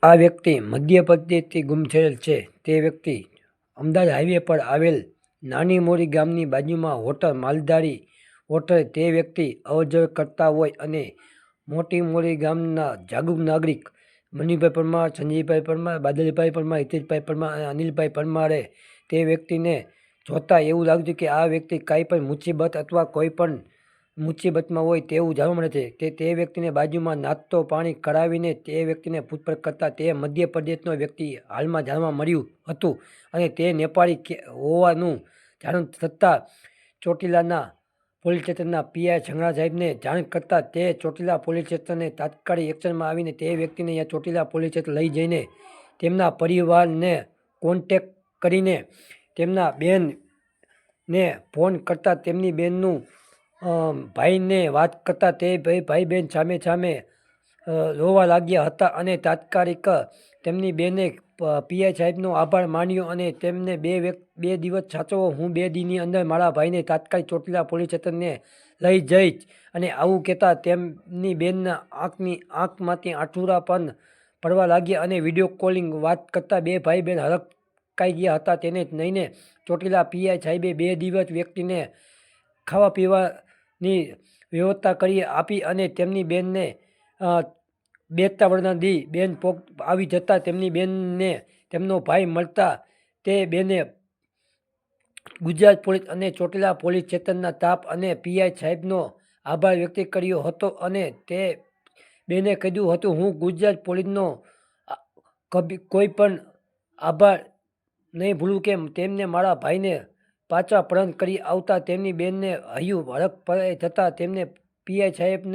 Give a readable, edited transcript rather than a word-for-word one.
આ વ્યક્તિ મધ્યપ્રદેશથી ગુમ થયેલ છે. તે વ્યક્તિ અમદાવાદ હાઈવે પર આવેલ નાની મોરી ગામની બાજુમાં હોટલ માલધારી હોટલે તે વ્યક્તિ અવરજવર કરતા હોય અને મોટી મોરી ગામના જાગૃત નાગરિક મનીભાઈ પરમાર, સંજયભાઈ પરમાર, બાદલભાઈ પરમાર, હિતેશભાઈ પરમાર અને અનિલભાઈ પરમારે તે વ્યક્તિને જોતા એવું લાગ્યું કે આ વ્યક્તિ કાંઈ પણ મુસીબત અથવા કોઈ પણ મુસીબતમાં હોય તેવું જાણવા મળે છે. તે વ્યક્તિને બાજુમાં નાસ્તો પાણી કરાવીને તે વ્યક્તિને પૂછપરછ કરતા તે મધ્યપ્રદેશનો વ્યક્તિ હાલમાં જાણવા મળ્યું હતું અને તે નેપાળી હોવાનું જાણ થતાં ચોટીલાના પોલીસ સ્ટેશનના પીઆઈ છંગડા સાહેબને જાણ કરતાં તે ચોટીલા પોલીસ સ્ટેશને તાત્કાલિક એક્શનમાં આવીને તે વ્યક્તિને અહીંયા ચોટીલા પોલીસ સ્ટેશન લઈ જઈને તેમના પરિવારને કોન્ટેક્ટ કરીને તેમના બેનને ફોન કરતાં તેમની બેનનું ભાઈને વાત કરતાં તે ભાઈ બહેન સામે સામે રોવા લાગ્યા હતા અને તાત્કાલિક તેમની બેને પીઆઈ સાહેબનો આભાર માન્યો અને તેમને બે દિવસ સાચવો, હું 2 દીની અંદર મારા ભાઈને તાત્કાલિક ચોટીલા પોલીસ સ્ટેશનને લઈ જઈશ અને આવું કહેતા તેમની બેનના આંખમાંથી આંસુડા પણ પડવા લાગ્યા અને વિડીયો કોલિંગ વાત કરતાં બે ભાઈ બહેન હરખાઈ ગયા હતા. તેને લઈને ચોટીલા પીઆઈ સાહેબે 2 દિવસ વ્યક્તિને ખાવા પીવાની વ્યવસ્થા કરી આપી અને તેમની બેનને 2-3 વર્ષના બેન પોગ આવી જતાં તેમની બેનને તેમનો ભાઈ મળતા તે બેને ગુજરાત પોલીસ અને ચોટીલા પોલીસ સ્ટેશનના સ્ટાફ અને પીઆઈ સાહેબનો આભાર વ્યક્ત કર્યો હતો અને તે બેને કહ્યું હતું, હું ગુજરાત પોલીસનો કોઈ પણ આભાર નહીં ભૂલું કે તેમને મારા ભાઈને પાછા પરત કરી આવતા તેમની બેનને હૈયું હરખ ભરાઈ જતાં તેમને પીઆઈ સાહેબને